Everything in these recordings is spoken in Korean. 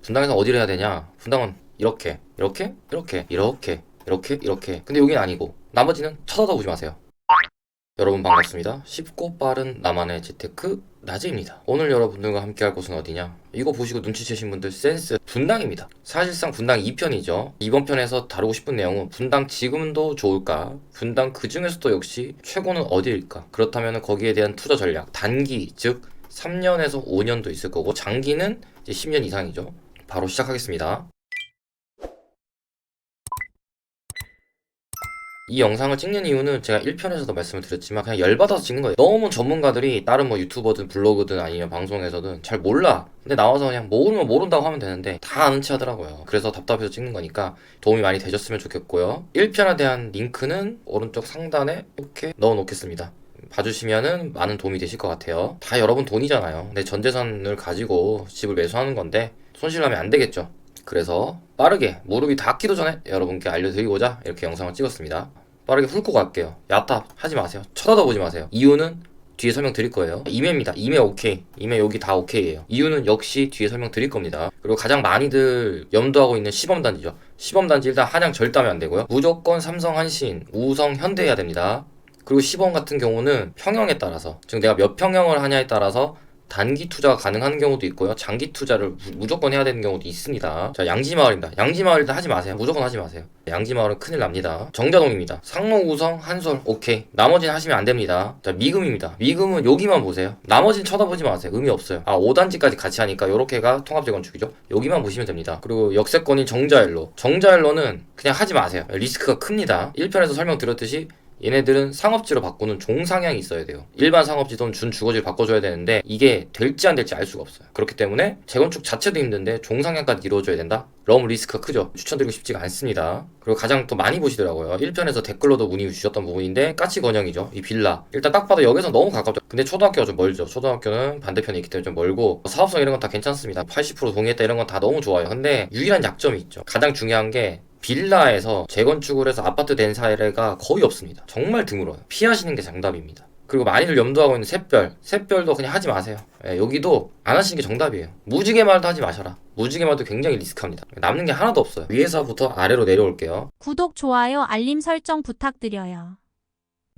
분당에서 어디를 해야 되냐? 분당은 이렇게 이렇게 이렇게 이렇게 이렇게 이렇게. 근데 여긴 아니고 나머지는 쳐다보지 마세요. 여러분 반갑습니다. 쉽고 빠른 나만의 재테크 나즈입니다. 오늘 여러분들과 함께 할 곳은 어디냐? 이거 보시고 눈치채신 분들 센스 분당입니다. 사실상 분당 2편이죠. 이번 편에서 다루고 싶은 내용은 분당 지금도 좋을까? 분당 그 중에서도 역시 최고는 어디일까? 그렇다면 거기에 대한 투자 전략, 단기 즉 3년에서 5년도 있을 거고 장기는 이제 10년 이상이죠. 바로 시작하겠습니다. 이 영상을 찍는 이유는 제가 1편에서도 말씀을 드렸지만 그냥 열받아서 찍는 거예요. 너무 전문가들이 다른 뭐 유튜버든 블로그든 아니면 방송에서든 잘 몰라. 근데 나와서 그냥 모르면 모른다고 하면 되는데 다 아는 체 하더라고요. 그래서 답답해서 찍는 거니까 도움이 많이 되셨으면 좋겠고요. 1편에 대한 링크는 오른쪽 상단에 이렇게 넣어 놓겠습니다. 봐주시면은 많은 도움이 되실 것 같아요. 다 여러분 돈이잖아요. 근데 전 재산을 가지고 집을 매수하는 건데 손실나면 안 되겠죠. 그래서 빠르게 무릎이 닿기도 전에 여러분께 알려드리고자 이렇게 영상을 찍었습니다. 빠르게 훑고 갈게요. 야탑 하지 마세요. 쳐다도 보지 마세요. 이유는 뒤에 설명드릴 거예요. 임해입니다. 임해 오케이. 임해 여기 다 오케이예요. 이유는 역시 뒤에 설명드릴 겁니다. 그리고 가장 많이들 염두하고 있는 시범단지죠. 시범단지 일단 한양 절대 하면 안 되고요. 무조건 삼성, 한신, 우성, 현대 해야 됩니다. 그리고 시범 같은 경우는 평형에 따라서 즉 내가 몇 평형을 하냐에 따라서 단기 투자가 가능한 경우도 있고요. 장기 투자를 무조건 해야 되는 경우도 있습니다. 자, 양지마을입니다. 양지마을 일단 하지 마세요. 무조건 하지 마세요. 양지마을은 큰일 납니다. 정자동입니다. 상로, 우성, 한솔 오케이. 나머지는 하시면 안 됩니다. 자, 미금입니다. 미금은 여기만 보세요. 나머지는 쳐다보지 마세요. 의미 없어요. 5단지까지 같이 하니까 요렇게가 통합재건축이죠. 여기만 보시면 됩니다. 그리고 역세권인 정자일로. 정자일로는 그냥 하지 마세요. 리스크가 큽니다. 1편에서 설명드렸듯이 얘네들은 상업지로 바꾸는 종상향이 있어야 돼요. 일반 상업지 또는 준주거지를 바꿔줘야 되는데 이게 될지 안 될지 알 수가 없어요. 그렇기 때문에 재건축 자체도 힘든데 종상향까지 이루어져야 된다? 너무 리스크가 크죠. 추천드리고 싶지가 않습니다. 그리고 가장 또 많이 보시더라고요. 1편에서 댓글로도 문의 주셨던 부분인데 까치건영이죠. 이 빌라. 일단 딱 봐도 여기서 너무 가깝죠. 근데 초등학교가 좀 멀죠. 초등학교는 반대편에 있기 때문에 좀 멀고 사업성 이런 건 다 괜찮습니다. 80% 동의했다 이런 건 다 너무 좋아요. 근데 유일한 약점이 있죠. 가장 중요한 게 빌라에서 재건축을 해서 아파트 된 사례가 거의 없습니다. 정말 드물어요. 피하시는 게 정답입니다. 그리고 많이들 염두하고 있는 샛별도 그냥 하지 마세요. 여기도 안 하시는 게 정답이에요. 무지개마을도 하지 마셔라. 무지개마을도 굉장히 리스크합니다. 남는 게 하나도 없어요. 위에서부터 아래로 내려올게요. 구독, 좋아요, 알림 설정 부탁드려요.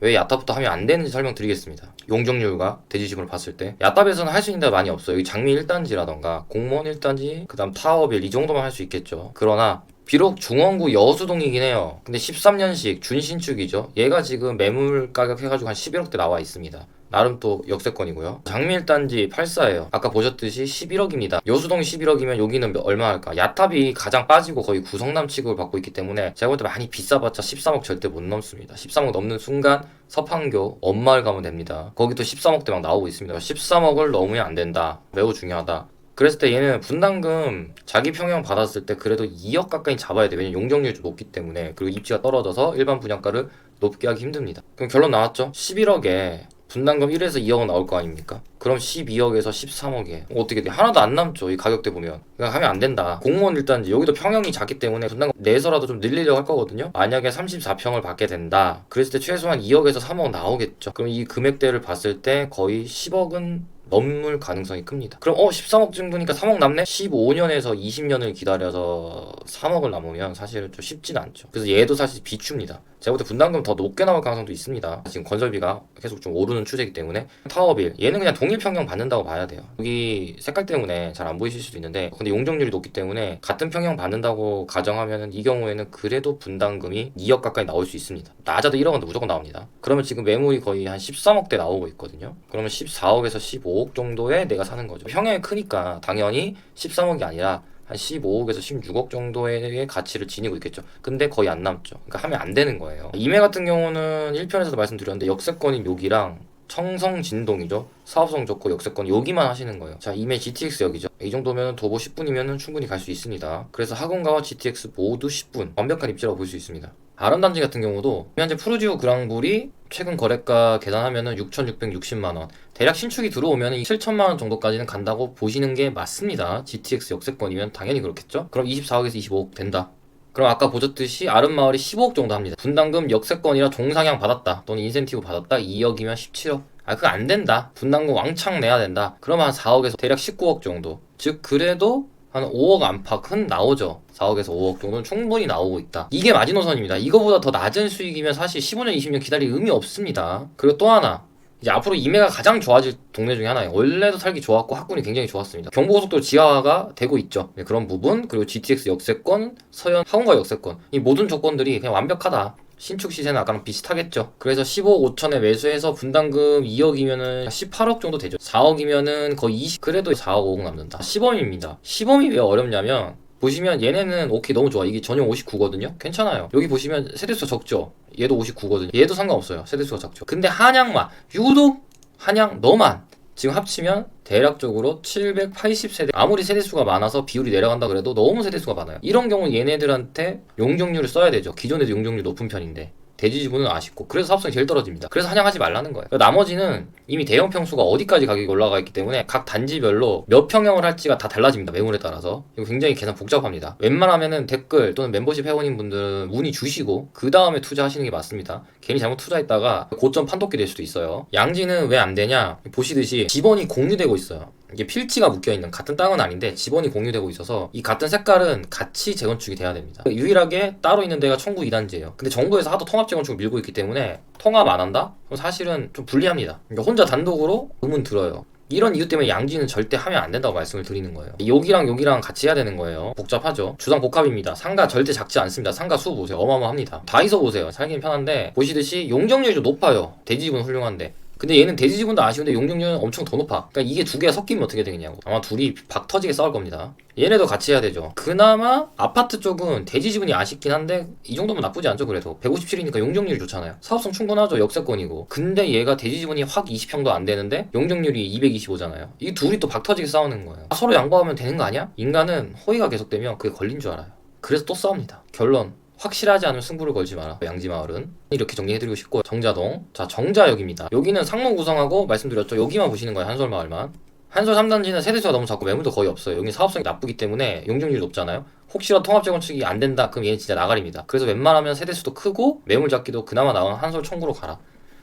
왜 야탑부터 하면 안 되는지 설명드리겠습니다. 용적률과 대지심을 봤을 때 야탑에서는 할 수 있는 데가 많이 없어요. 여기 장미 1단지라던가 공무원 1단지 그 다음 타워빌 이 정도만 할 수 있겠죠. 그러나 비록 중원구 여수동이긴 해요. 근데 13년식 준신축이죠. 얘가 지금 매물 가격 해가지고 한 11억대 나와 있습니다. 나름 또 역세권이고요. 장미 1단지 84예요. 아까 보셨듯이 11억입니다. 여수동이 11억이면 여기는 얼마 할까? 야탑이 가장 빠지고 거의 구성남 취급을 받고 있기 때문에 제가 볼 때 많이 비싸봤자 13억 절대 못 넘습니다. 13억 넘는 순간 서판교 엄마을 가면 됩니다. 거기도 13억대 막 나오고 있습니다. 13억을 넘으면 안 된다. 매우 중요하다. 그랬을 때 얘는 분담금 자기 평형 받았을 때 그래도 2억 가까이 잡아야 돼. 왜냐면 용적률이 좀 높기 때문에. 그리고 입지가 떨어져서 일반 분양가를 높게 하기 힘듭니다. 그럼 결론 나왔죠? 11억에 분담금 1에서 2억은 나올 거 아닙니까? 그럼 12억에서 13억에 어떻게 돼? 하나도 안 남죠. 이 가격대 보면. 그냥 하면 안 된다. 공무원 일단지 여기도 평형이 작기 때문에 분담금 내서라도 좀 늘리려고 할 거거든요. 만약에 34평을 받게 된다. 그랬을 때 최소한 2억에서 3억 나오겠죠. 그럼 이 금액대를 봤을 때 거의 10억은 넘을 가능성이 큽니다. 그럼 13억 정도니까 3억 남네? 15년에서 20년을 기다려서 3억을 남으면 사실 좀 쉽진 않죠. 그래서 얘도 사실 비추입니다. 제가 볼 때 분담금 더 높게 나올 가능성도 있습니다. 지금 건설비가 계속 좀 오르는 추세이기 때문에. 타워빌 얘는 그냥 동일 평형 받는다고 봐야 돼요. 여기 색깔 때문에 잘 안 보이실 수도 있는데 근데 용적률이 높기 때문에 같은 평형 받는다고 가정하면 이 경우에는 그래도 분담금이 2억 가까이 나올 수 있습니다. 낮아도 1억은 무조건 나옵니다. 그러면 지금 매물이 거의 한 13억대 나오고 있거든요. 그러면 14억에서 15억 정도에 내가 사는 거죠. 평형이 크니까 당연히 13억이 아니라 한 15억에서 16억 정도의 가치를 지니고 있겠죠. 근데 거의 안 남죠. 그러니까 하면 안 되는 거예요. 임해 같은 경우는 1편에서도 말씀드렸는데 역세권인 여기랑 청성진동이죠. 사업성 좋고 역세권 여기만 하시는 거예요. 자, 임해 GTX역이죠. 이 정도면 도보 10분이면 충분히 갈 수 있습니다. 그래서 학원가와 GTX 모두 10분 완벽한 입지라고 볼 수 있습니다. 아름단지 같은 경우도 현재 푸르지오 그랑블이 최근 거래가 계산하면은 6,660만원. 대략 신축이 들어오면 7천만원 정도까지는 간다고 보시는 게 맞습니다. GTX 역세권이면 당연히 그렇겠죠? 그럼 24억에서 25억 된다. 그럼 아까 보셨듯이 아름마을이 15억 정도 합니다. 분담금 역세권이라 종상향 받았다 또는 인센티브 받았다 2억이면 17억. 그거 안 된다. 분담금 왕창 내야 된다. 그러면 한 4억에서 대략 19억 정도. 즉 그래도 한 5억 안팎은 나오죠. 4억에서 5억 정도는 충분히 나오고 있다. 이게 마지노선입니다. 이거보다 더 낮은 수익이면 사실 15년, 20년 기다릴 의미 없습니다. 그리고 또 하나, 이제 앞으로 이매가 가장 좋아질 동네 중에 하나예요. 원래도 살기 좋았고 학군이 굉장히 좋았습니다. 경부고속도로 지하화가 되고 있죠. 네, 그런 부분, 그리고 GTX 역세권, 서현 학원가 역세권, 이 모든 조건들이 그냥 완벽하다. 신축 시세는 아까랑 비슷하겠죠. 그래서 15억 5천에 매수해서 분담금 2억이면은 18억 정도 되죠. 4억이면은 거의 20, 그래도 4억 5억 남는다. 시범입니다. 시범이 왜 어렵냐면, 보시면 얘네는 오케이 너무 좋아. 이게 전용 59거든요. 괜찮아요. 여기 보시면 세대수가 적죠. 얘도 59거든요. 얘도 상관없어요. 세대수가 작죠. 근데 한양만, 유독 한양 너만 지금 합치면 대략적으로 780세대. 아무리 세대수가 많아서 비율이 내려간다 그래도 너무 세대수가 많아요. 이런 경우 얘네들한테 용적률을 써야 되죠. 기존에도 용적률 높은 편인데 대지지분은 아쉽고, 그래서 사업성이 제일 떨어집니다. 그래서 한양하지 말라는 거예요. 나머지는 이미 대형 평수가 어디까지 가격이 올라가 있기 때문에 각 단지별로 몇 평형을 할지가 다 달라집니다. 매물에 따라서. 이거 굉장히 계산 복잡합니다. 웬만하면은 댓글 또는 멤버십 회원님 분들은 문의 주시고 그 다음에 투자하시는 게 맞습니다. 괜히 잘못 투자했다가 고점 판독기 될 수도 있어요. 양지는 왜 안 되냐? 보시듯이 지번이 공유되고 있어요. 이게 필지가 묶여있는, 같은 땅은 아닌데 지번이 공유되고 있어서 이 같은 색깔은 같이 재건축이 돼야 됩니다. 유일하게 따로 있는 데가 청구 2단지예요. 근데 정부에서 하도 통합 재건축을 밀고 있기 때문에 통합 안 한다? 그럼 사실은 좀 불리합니다. 그러니까 혼자 단독으로 의문 들어요. 이런 이유 때문에 양지는 절대 하면 안 된다고 말씀을 드리는 거예요. 여기랑 여기랑 같이 해야 되는 거예요. 복잡하죠. 주상 복합입니다. 상가 절대 작지 않습니다. 상가 수 보세요. 어마어마합니다. 다이소 보세요. 살기는 편한데 보시듯이 용적률이 좀 높아요. 대지지분 훌륭한데. 근데 얘는 대지지분도 아쉬운데 용적률은 엄청 더 높아. 그러니까 이게 두 개가 섞이면 어떻게 되겠냐고. 아마 둘이 박 터지게 싸울 겁니다. 얘네도 같이 해야 되죠. 그나마 아파트 쪽은 대지지분이 아쉽긴 한데 이 정도면 나쁘지 않죠. 그래도 157이니까 용적률이 좋잖아요. 사업성 충분하죠. 역세권이고. 근데 얘가 대지지분이 확 20평도 안 되는데 용적률이 225잖아요. 이 둘이 또 박 터지게 싸우는 거예요. 서로 양보하면 되는 거 아니야? 인간은 호의가 계속되면 그게 걸린 줄 알아요. 그래서 또 싸웁니다. 결론, 확실하지 않으면 승부를 걸지 마라. 양지마을은 이렇게 정리해드리고 싶고, 정자동, 자 정자역입니다. 여기는 상로 구성하고 말씀드렸죠. 여기만 보시는 거예요. 한솔마을만. 한솔 3단지는 세대수가 너무 작고 매물도 거의 없어요. 여기 사업성이 나쁘기 때문에 용적률이 높잖아요. 혹시라도 통합 재건축이 안 된다 그럼 얘는 진짜 나가리입니다. 그래서 웬만하면 세대수도 크고 매물 잡기도 그나마 나온 한솔 청구로 가라.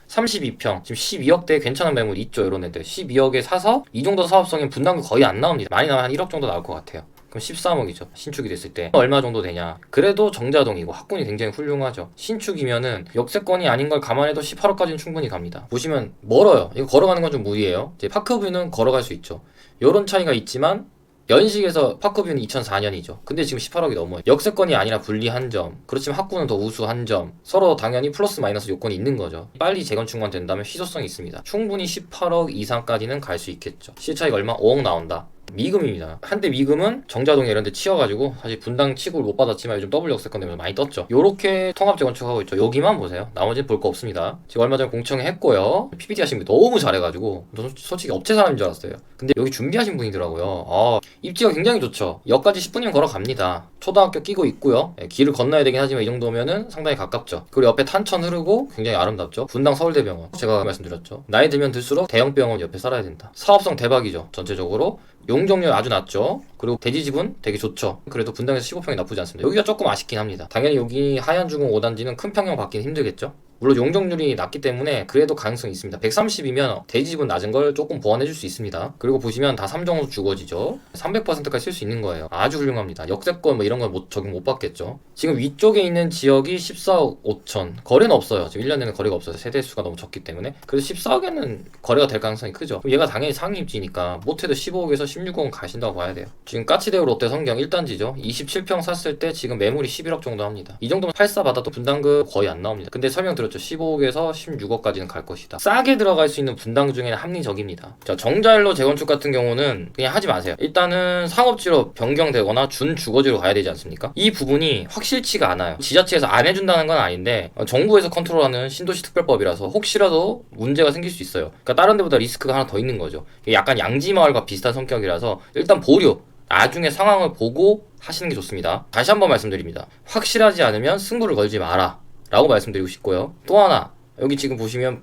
32평, 지금 12억대 괜찮은 매물 있죠. 이런 애들 12억에 사서 이 정도 사업성이면 분담금 거의 안 나옵니다. 많이 나면 한 1억 정도 나올 것 같아요. 그럼 13억이죠. 신축이 됐을 때 얼마 정도 되냐. 그래도 정자동이고 학군이 굉장히 훌륭하죠. 신축이면은 역세권이 아닌 걸 감안해도 18억까지는 충분히 갑니다. 보시면 멀어요. 이거 걸어가는 건 좀 무리예요. 이제 파크뷰는 걸어갈 수 있죠. 요런 차이가 있지만 연식에서 파크뷰는 2004년이죠. 근데 지금 18억이 넘어요. 역세권이 아니라 불리한 점, 그렇지만 학군은 더 우수한 점, 서로 당연히 플러스 마이너스 요건이 있는 거죠. 빨리 재건축만 된다면 희소성이 있습니다. 충분히 18억 이상까지는 갈 수 있겠죠. 시세 차이가 얼마? 5억 나온다. 미금입니다. 한때 미금은 정자동에 이런 데 치여가지고 사실 분당 취급을 못 받았지만 요즘 더블 역세권 때문에 많이 떴죠. 요렇게 통합 재건축하고 있죠. 여기만 보세요. 나머지는 볼 거 없습니다. 지금 얼마 전에 공청회 했고요. PPT 하신 분 너무 잘해가지고 저는 솔직히 업체 사람인 줄 알았어요. 근데 여기 준비하신 분이더라고요. 입지가 굉장히 좋죠. 역까지 10분이면 걸어갑니다. 초등학교 끼고 있고요. 길을 건너야 되긴 하지만 이 정도면은 상당히 가깝죠. 그리고 옆에 탄천 흐르고 굉장히 아름답죠. 분당 서울대병원 제가 말씀드렸죠. 나이 들면 들수록 대형병원 옆에 살아야 된다. 사업성 대박이죠. 전체적으로 용적률 아주 낮죠. 그리고 대지지분 되게 좋죠. 그래도 분당에서 15평이 나쁘지 않습니다. 여기가 조금 아쉽긴 합니다. 당연히 여기 하얀주공 5단지는 큰 평형 받기는 힘들겠죠. 물론 용적률이 낮기 때문에 그래도 가능성이 있습니다. 130이면 대지지분 낮은 걸 조금 보완해줄 수 있습니다. 그리고 보시면 다 3종으로 주거지죠. 300%까지 쓸 수 있는 거예요. 아주 훌륭합니다. 역세권 뭐 이런 건 적용 못 받겠죠. 지금 위쪽에 있는 지역이 14억 5천. 거래는 없어요. 지금 1년 내내 거래가 없어서 세대수가 너무 적기 때문에. 그래서 14억에는 거래가 될 가능성이 크죠. 그럼 얘가 당연히 상위 입지니까 못해도 15억에서 16억은 가신다고 봐야 돼요. 지금 까치대우 롯데 성경 1단지죠. 27평 샀을 때 지금 매물이 11억 정도 합니다. 이 정도면 84 받아도 분담금 거의 안 나옵니다. 근데 설명드렸죠. 15억에서 16억까지는 갈 것이다. 싸게 들어갈 수 있는 분당 중에는 합리적입니다. 자, 정자일로 재건축 같은 경우는 그냥 하지 마세요. 일단은 상업지로 변경되거나 준주거지로 가야 되지 않습니까? 이 부분이 확실치가 않아요. 지자체에서 안 해준다는 건 아닌데 정부에서 컨트롤하는 신도시 특별법이라서 혹시라도 문제가 생길 수 있어요. 그러니까 다른 데보다 리스크가 하나 더 있는 거죠. 약간 양지마을과 비슷한 성격이라서 일단 보류, 나중에 상황을 보고 하시는 게 좋습니다. 다시 한번 말씀드립니다. 확실하지 않으면 승부를 걸지 마라 라고 말씀드리고 싶고요. 또 하나, 여기 지금 보시면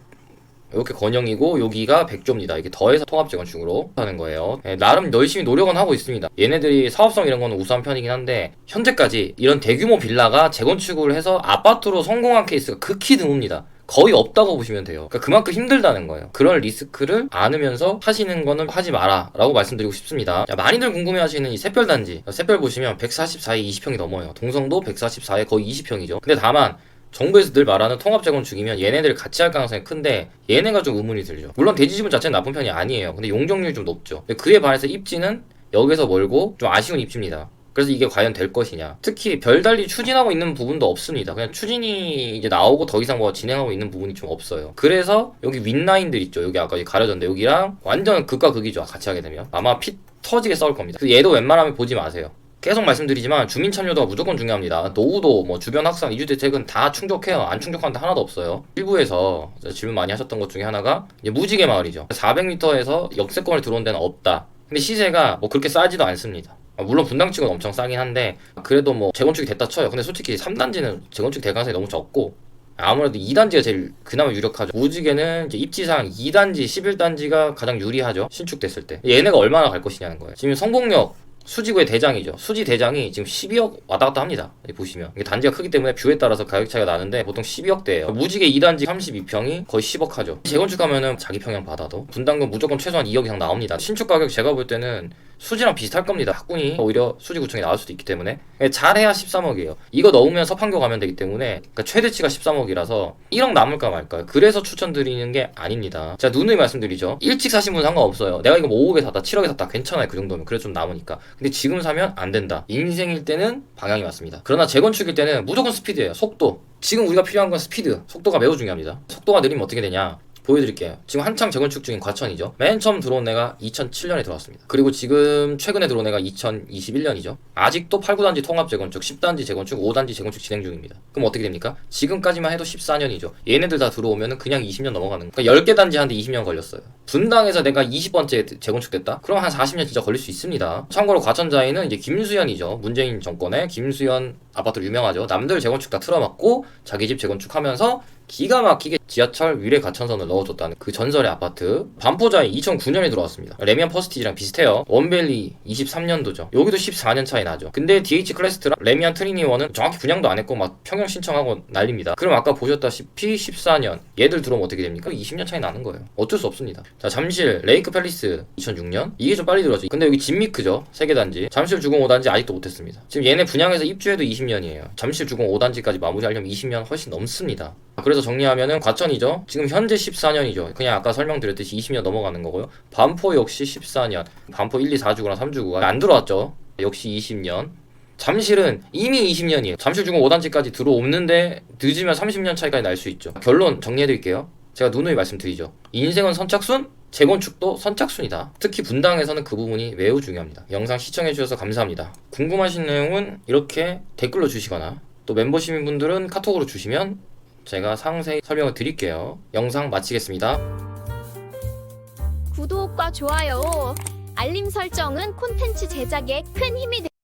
이렇게 건영이고 여기가 백조입니다. 이게 더해서 통합재건축으로 하는 거예요. 나름 열심히 노력은 하고 있습니다. 얘네들이 사업성 이런 거는 우수한 편이긴 한데 현재까지 이런 대규모 빌라가 재건축을 해서 아파트로 성공한 케이스가 극히 드뭅니다. 거의 없다고 보시면 돼요. 그러니까 그만큼 힘들다는 거예요. 그런 리스크를 안으면서 하시는 거는 하지 마라 라고 말씀드리고 싶습니다. 자, 많이들 궁금해하시는 이 샛별단지, 샛별 보시면 144에 20평이 넘어요. 동성도 144에 거의 20평이죠. 근데 다만 정부에서 늘 말하는 통합 재건축이면 얘네들 같이 할 가능성이 큰데 얘네가 좀 의문이 들죠. 물론 대지 지분 자체는 나쁜 편이 아니에요. 근데 용적률이 좀 높죠. 근데 그에 반해서 입지는 여기서 멀고 좀 아쉬운 입지입니다. 그래서 이게 과연 될 것이냐. 특히 별달리 추진하고 있는 부분도 없습니다. 그냥 추진이 이제 나오고 더 이상 뭐 진행하고 있는 부분이 좀 없어요. 그래서 여기 윗라인들 있죠. 여기 아까 가려졌는데 여기랑 완전 극과 극이죠. 같이 하게 되면 아마 피 터지게 싸울 겁니다. 그 얘도 웬만하면 보지 마세요. 계속 말씀드리지만 주민 참여도가 무조건 중요합니다. 노후도 뭐 주변 확산, 이주대책은 다 충족해요. 안 충족하는 데 하나도 없어요. 일부에서 질문 많이 하셨던 것 중에 하나가 이제 무지개 마을이죠. 400m에서 역세권을 들어온 데는 없다. 근데 시세가 뭐 그렇게 싸지도 않습니다. 물론 분당 측은 엄청 싸긴 한데 그래도 뭐 재건축이 됐다 쳐요. 근데 솔직히 3단지는 재건축 될 가능성이 너무 적고 아무래도 2단지가 제일 그나마 유력하죠. 무지개는 이제 입지상 2단지, 11단지가 가장 유리하죠. 신축됐을 때. 얘네가 얼마나 갈 것이냐는 거예요. 지금 성공역 수지구의 대장이죠. 수지 대장이 지금 12억 왔다 갔다 합니다. 여기 보시면 이게 단지가 크기 때문에 뷰에 따라서 가격 차이가 나는데 보통 12억대예요. 무지개 2단지 32평이 거의 10억 하죠. 재건축하면은 자기 평형 받아도 분담금 무조건 최소한 2억 이상 나옵니다. 신축 가격 제가 볼 때는 수지랑 비슷할 겁니다. 학군이 오히려 수지구청이 나올 수도 있기 때문에 잘해야 13억이에요. 이거 넣으면 서판교 가면 되기 때문에 그러니까 최대치가 13억이라서 1억 남을까 말까요. 그래서 추천드리는 게 아닙니다. 자, 누누이 말씀드리죠. 일찍 사신 분은 상관없어요. 내가 이거 뭐 5억에 샀다 7억에 샀다 괜찮아요. 그 정도면 그래도 좀 남으니까. 근데 지금 사면 안 된다. 인생일 때는 방향이 맞습니다. 그러나 재건축일 때는 무조건 스피드예요. 속도. 지금 우리가 필요한 건 스피드. 속도가 매우 중요합니다. 속도가 느리면 어떻게 되냐. 보여드릴게요. 지금 한창 재건축 중인 과천이죠. 맨 처음 들어온 애가 2007년에 들어왔습니다. 그리고 지금 최근에 들어온 애가 2021년이죠. 아직도 8, 9단지 통합 재건축, 10단지 재건축, 5단지 재건축 진행 중입니다. 그럼 어떻게 됩니까? 지금까지만 해도 14년이죠. 얘네들 다 들어오면 그냥 20년 넘어가는 거예요. 그러니까 10개 단지 하는데 20년 걸렸어요. 분당에서 내가 20번째 재건축됐다? 그럼 한 40년 진짜 걸릴 수 있습니다. 참고로 과천자이는 이제 김수현이죠. 문재인 정권의 김수현 아파트로 유명하죠. 남들 재건축 다 틀어막고 자기 집 재건축하면서 기가 막히게 지하철 위례 가천선을 넣어줬다는 그 전설의 아파트. 반포자이 2009년에 들어왔습니다. 레미안 퍼스티지랑 비슷해요. 원밸리 23년도죠. 여기도 14년 차이 나죠. 근데 DH 클래스트랑 레미안 트리니원은 정확히 분양도 안 했고 막 평형 신청하고 난립니다. 그럼 아까 보셨다시피 14년 얘들 들어오면 어떻게 됩니까? 20년 차이 나는 거예요. 어쩔 수 없습니다. 자, 잠실 레이크 팰리스 2006년 이게 좀 빨리 들어왔죠. 근데 여기 진미크죠. 3개 단지. 잠실 주공 5단지 아직도 못했습니다. 지금 얘네 분양해서 입주해도 20년이에요. 잠실 주공 5단지까지 마무리하려면 20년 훨씬 넘습니다. 그래서 정리하면은 과천이죠. 지금 현재 14년이죠. 그냥 아까 설명드렸듯이 20년 넘어가는 거고요. 반포 역시 14년. 반포 1, 2, 4주구나 3주구가 안 들어왔죠. 역시 20년. 잠실은 이미 20년이에요. 잠실 주공 5단지까지 들어오는데 늦으면 30년 차이까지 날 수 있죠. 결론 정리해드릴게요. 제가 누누이 말씀드리죠. 인생은 선착순, 재건축도 선착순이다. 특히 분당에서는 그 부분이 매우 중요합니다. 영상 시청해주셔서 감사합니다. 궁금하신 내용은 이렇게 댓글로 주시거나 또 멤버 시민분들은 카톡으로 주시면 제가 상세히 설명을 드릴게요. 영상 마치겠습니다. 구독과 좋아요, 알림 설정은 콘텐츠 제작에 큰 힘이 됩니다.